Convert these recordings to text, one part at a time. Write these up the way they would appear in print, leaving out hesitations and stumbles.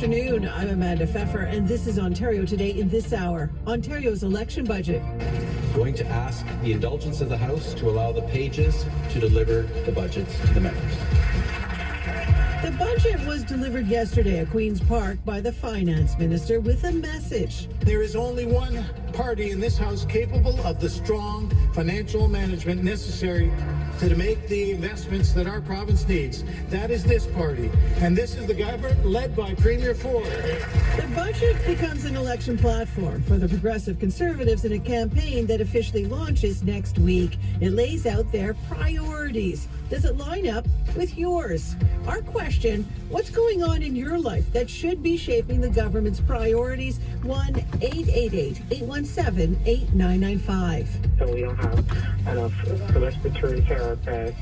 afternoon. I'm Amanda Pfeffer, and this is Ontario Today in this hour. Ontario's election budget. Going to ask the indulgence of the House to allow the pages to deliver the budgets to the members. The budget was delivered yesterday at Queen's Park by the Finance Minister with a message. There is only one party in this House capable of the strong financial management necessary to make the investments that our province needs. That is this party. And this is the government led by Premier Ford. The budget becomes an election platform for the Progressive Conservatives in a campaign that officially launches next week. It lays out their priorities. Does it line up with yours? Our question, what's going on in your life that should be shaping the government's priorities? 1-888-817-8995. So we don't have enough respiratory therapists,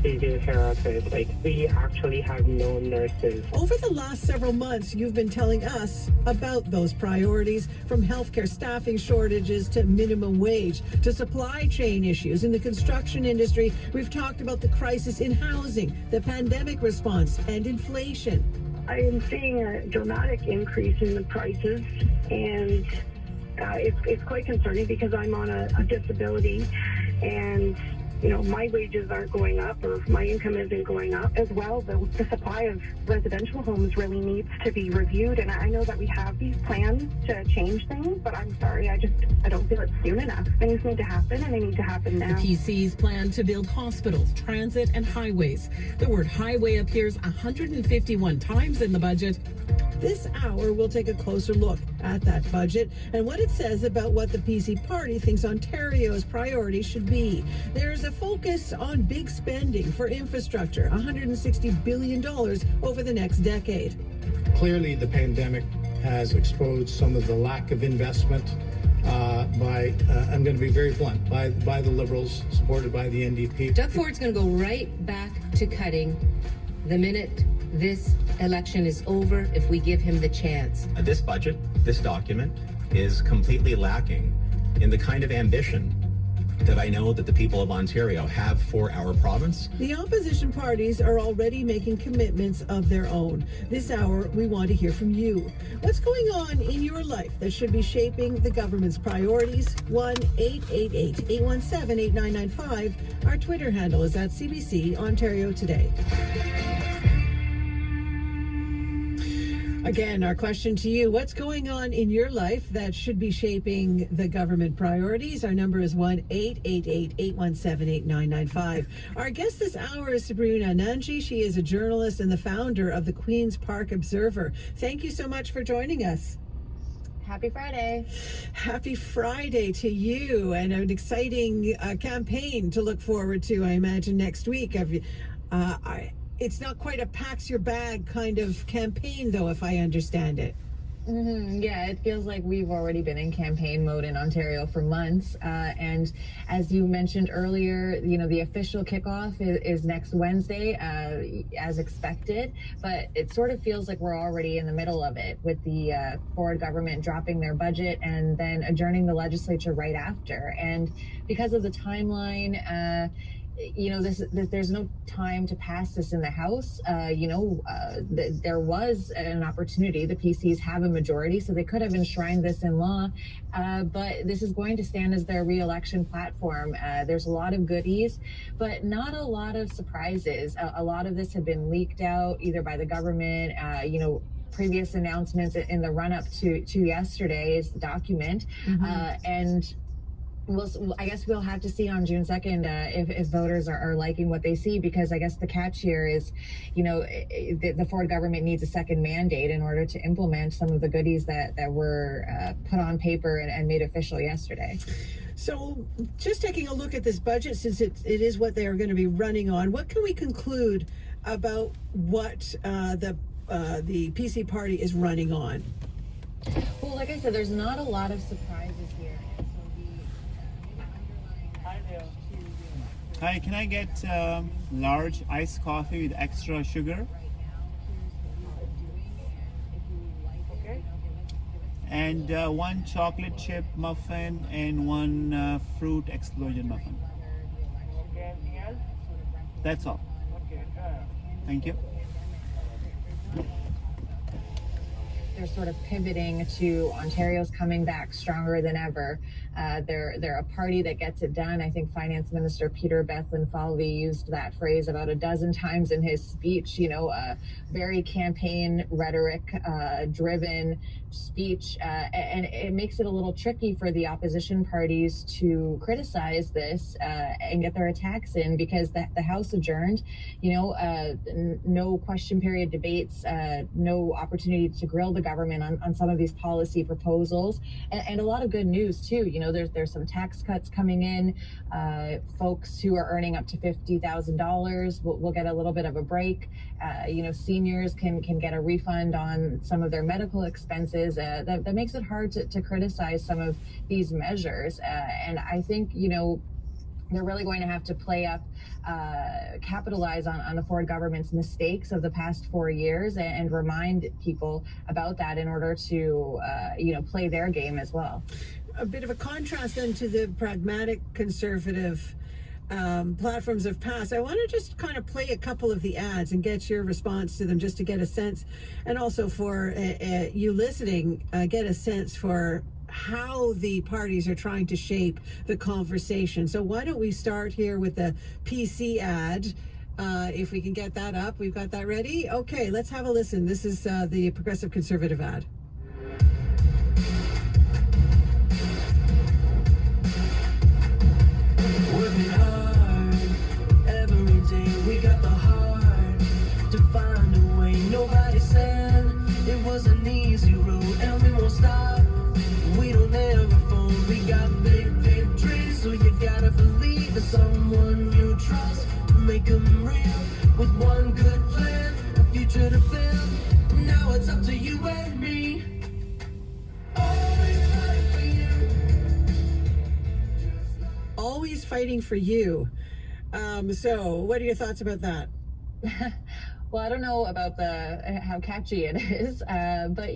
physiotherapists. Like, we actually have no nurses. Over the last several months, you've been telling us about those priorities, from healthcare staffing shortages to minimum wage to supply chain issues in the construction industry. We've talked about the crisis in housing, the pandemic response, and inflation. I am seeing a dramatic increase in the prices, and it's quite concerning because I'm on a disability, and you know, my wages aren't going up, or my income isn't going up as well. The supply of residential homes really needs to be reviewed, and I know that we have these plans to change things, but I'm sorry, I don't feel it's soon enough. Things need to happen, and they need to happen now. The PC's plan to build hospitals, transit, and highways. The word highway appears 151 times in the budget. This hour, we'll take a closer look at that budget and what it says about what the PC party thinks Ontario's priorities should be. There's a focus on big spending for infrastructure, $160 billion over the next decade. Clearly, the pandemic has exposed some of the lack of investment I'm going to be very blunt, by the Liberals, supported by the NDP. Doug Ford's going to go right back to cutting the minute this election is over if we give him the chance. This budget, this document, is completely lacking in the kind of ambition that I know that the people of Ontario have for our province. The opposition parties are already making commitments of their own. This hour, we want to hear from you. What's going on in your life that should be shaping the government's priorities? 1-888-817-8995. Our Twitter handle is at CBC Ontario Today. Again, our question to you, what's going on in your life that should be shaping the government priorities? Our number is 1-888-817-8995. Our guest this hour is Sabrina Nanji. She is a journalist and the founder of the Queen's Park Observer. Thank you so much for joining us. Happy Friday. Happy Friday to you, and an exciting campaign to look forward to, I imagine, next week. It's not quite a packs your bag kind of campaign, though, if I understand it. Mm-hmm. Yeah, it feels like we've already been in campaign mode in Ontario for months. And as you mentioned earlier, you know, the official kickoff is next Wednesday, as expected. But it sort of feels like we're already in the middle of it, with the Ford government dropping their budget and then adjourning the legislature right after. And because of the timeline, you know, there's no time to pass this in the House. There was an opportunity. The PCs have a majority, so they could have enshrined this in law. But this is going to stand as their re-election platform. There's a lot of goodies, but not a lot of surprises. A lot of this had been leaked out either by the government, previous announcements in the run-up to yesterday's document, and I guess we'll have to see on June 2nd if voters are liking what they see, because I guess the catch here is, the Ford government needs a second mandate in order to implement some of the goodies that were put on paper and made official yesterday. So just taking a look at this budget, since it is what they are going to be running on, what can we conclude about what the PC party is running on? Well, like I said, there's not a lot of surprises here. Hi, can I get large iced coffee with extra sugar? Okay. And one chocolate chip muffin and one fruit explosion muffin. Okay, anything else? That's all. Okay. Thank you. they're sort of pivoting to Ontario's coming back stronger than ever. They're a party that gets it done. I think Finance Minister Peter Bethlen-Falvey used that phrase about a dozen times in his speech. Very campaign rhetoric driven speech, and it makes it a little tricky for the opposition parties to criticize this and get their attacks in, because the House adjourned. No question period debates, no opportunity to grill the government on some of these policy proposals, and a lot of good news too. There's some tax cuts coming in. Folks who are earning up to $50,000 will get a little bit of a break. Seniors can get a refund on some of their medical expenses. That makes it hard to criticize some of these measures. And I think, they're really going to have to capitalize on the Ford government's mistakes of the past 4 years and remind people about that in order to, play their game as well. A bit of a contrast then to the pragmatic conservative platforms of past. I want to just kind of play a couple of the ads and get your response to them, just to get a sense, and also for you listening, get a sense for how the parties are trying to shape the conversation. So why don't we start here with the PC ad, if we can get that up. We've got that ready. Okay, let's have a listen. This is the Progressive Conservative ad. Working hard every day, we got the heart to find a way. Nobody said it was an easy road, and we won't stop. We don't ever fall. We got big, big dreams, so you gotta believe in someone you trust to make them real. With one good plan, a future to build. Now it's up to you and me. Always fight for you. Always fighting for you. So what are your thoughts about that? Well, I don't know about how catchy it is, but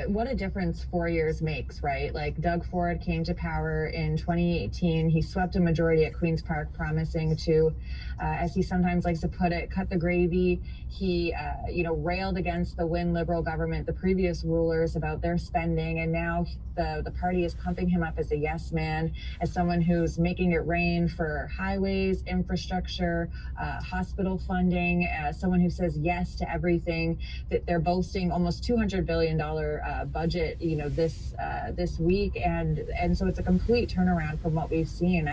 what a difference 4 years makes, right? Like, Doug Ford came to power in 2018. He swept a majority at Queen's Park, promising to, as he sometimes likes to put it, cut the gravy. He, railed against the Wynne Liberal government, the previous rulers, about their spending, and now the party is pumping him up as a yes man, as someone who's making it rain for highways, infrastructure, hospital funding, someone who says yes to everything. That they're boasting almost $200 billion budget, this week, and so it's a complete turnaround from what we've seen.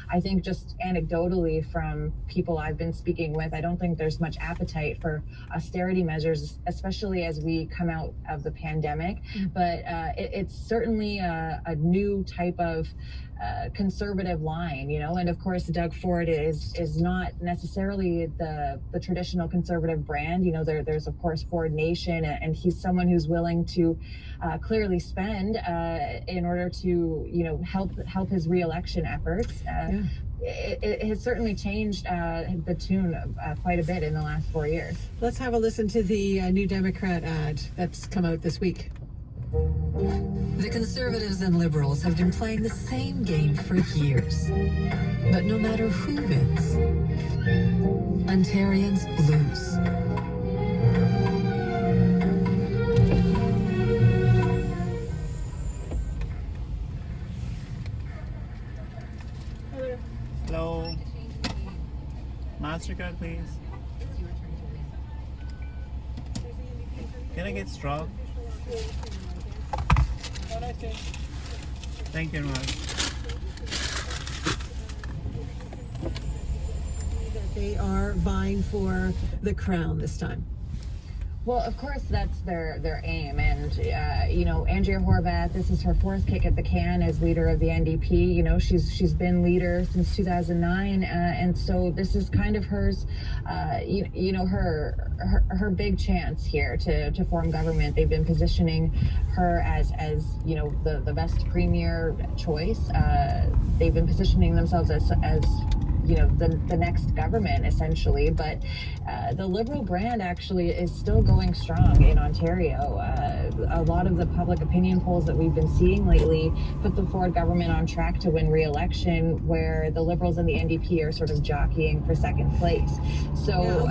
I think, just anecdotally from people I've been speaking with, I don't think there's much appetite for austerity measures, especially as we come out of the pandemic. But it's certainly a new type of conservative line, and of course Doug Ford is not necessarily the traditional conservative brand. There's of course Ford Nation, and he's someone who's willing to clearly spend in order to help his re-election efforts. It has certainly changed the tune quite a bit in the last 4 years. Let's have a listen to the New Democrat ad that's come out this week. The Conservatives and Liberals have been playing the same game for years. But no matter who wins, Ontarians lose. Hello. MasterCard, please. Can I get straw? Thank you very much. They are vying for the crown this time. Well, of course, that's their aim. And, Andrea Horwath, this is her fourth kick at the can as leader of the NDP. She's been leader since 2009. And so this is kind of hers, her big chance here to form government. They've been positioning her as the best premier choice. They've been positioning themselves as the next government, essentially. But the Liberal brand actually is still going strong in Ontario. A lot of the public opinion polls that we've been seeing lately put the Ford government on track to win re-election, where the Liberals and the NDP are sort of jockeying for second place. So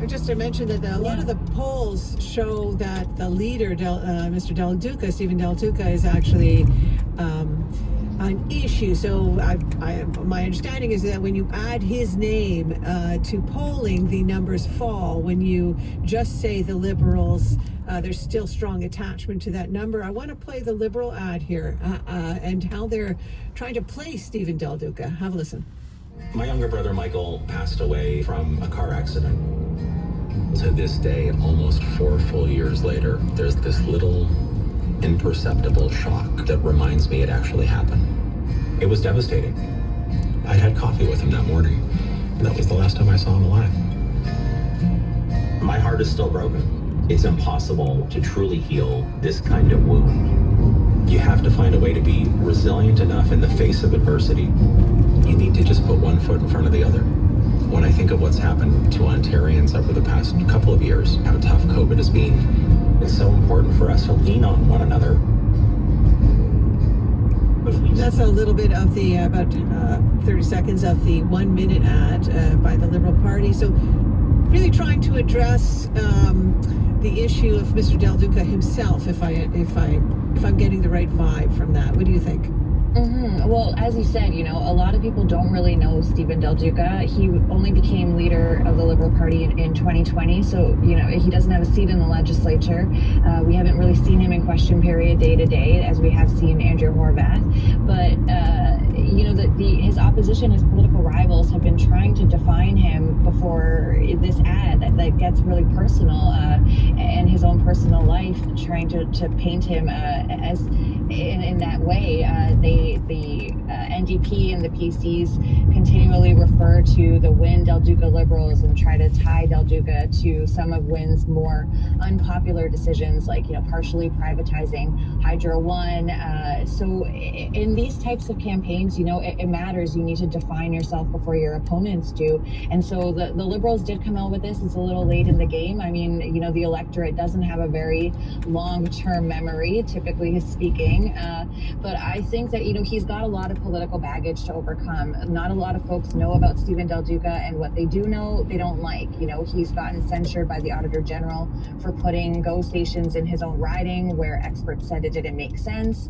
just to mention that a lot of the polls show that the leader, Mr. Del Duca, Stephen Del Duca, is actually an issue. So my understanding is that when you add his name to polling, the numbers fall. When you just say the Liberals, there's still strong attachment to that number. I want to play the Liberal ad here and how they're trying to play Stephen Del Duca. Have a listen. My younger brother Michael passed away from a car accident. To this day, almost 4 full years later, there's this little imperceptible shock that reminds me it actually happened. It was devastating. I had coffee with him that morning. That was the last time I saw him alive. My heart is still broken. It's impossible to truly heal this kind of wound. You have to find a way to be resilient enough in the face of adversity. You need to just put one foot in front of the other. When I think of what's happened to Ontarians over the past couple of years, how tough COVID has been, it's so important for us to lean on one another. That's a little bit of the, about 30 seconds of the 1 minute ad by the Liberal Party. So really trying to address the issue of Mr. Del Duca himself, if I'm getting the right vibe from that. What do you think? Mm-hmm. Well, as you said, a lot of people don't really know Stephen Del Duca. He only became leader of the Liberal Party in 2020, so, he doesn't have a seat in the legislature. We haven't really seen him in question period day to day, as we have seen Andrew Horwath. But, his opposition, his political rivals have been trying to define him before this ad that gets really personal, and his own personal life, trying to paint him as in that way. The NDP and the PCs continually refer to the Wynne Del Duca Liberals and try to tie Del Duca to some of Wynne's more unpopular decisions, like partially privatizing Hydro One. So in these types of campaigns, it matters. You need to define yourself before your opponents do. And so the Liberals did come out with this. It's a little late in the game. I mean, the electorate doesn't have a very long-term memory, typically speaking. But I think that, he's got a lot of political baggage to overcome. Not a lot of folks know about Stephen Del Duca, and what they do know, they don't like. He's gotten censured by the Auditor General for putting GO stations in his own riding where experts said it didn't make sense.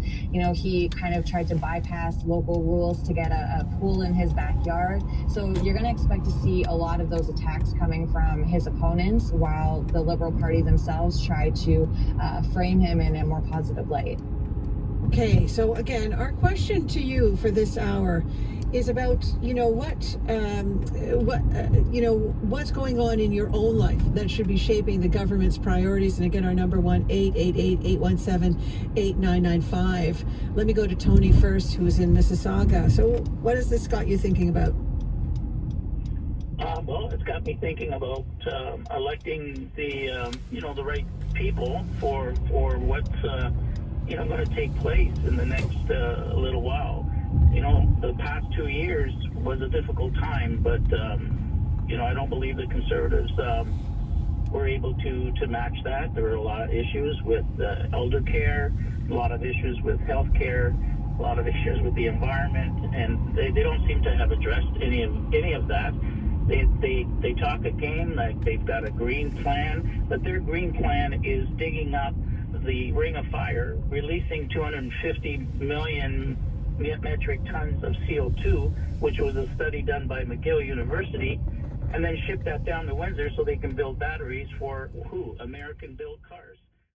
He kind of tried to bypass local rules to get a pool in his backyard. So you're going to expect to see a lot of those attacks coming from his opponents, while the Liberal Party themselves try to frame him in a more positive light. Okay, so again, our question to you for this hour is about, what's going on in your own life that should be shaping the government's priorities. And again, our number 1-888-817-8995. Let me go to Tony first, who is in Mississauga. So what has this got you thinking about? Well, it's got me thinking about electing the right people for what's going to take place in the next little while. The past 2 years was a difficult time, but I don't believe the Conservatives were able to match that. There were a lot of issues with elder care, a lot of issues with health care, a lot of issues with the environment, and they don't seem to have addressed any of that. They talk a game like they've got a green plan, but their green plan is digging up the Ring of Fire, releasing 250 million metric tons of CO2, which was a study done by McGill University, and then ship that down to Windsor so they can build batteries for American-built cars.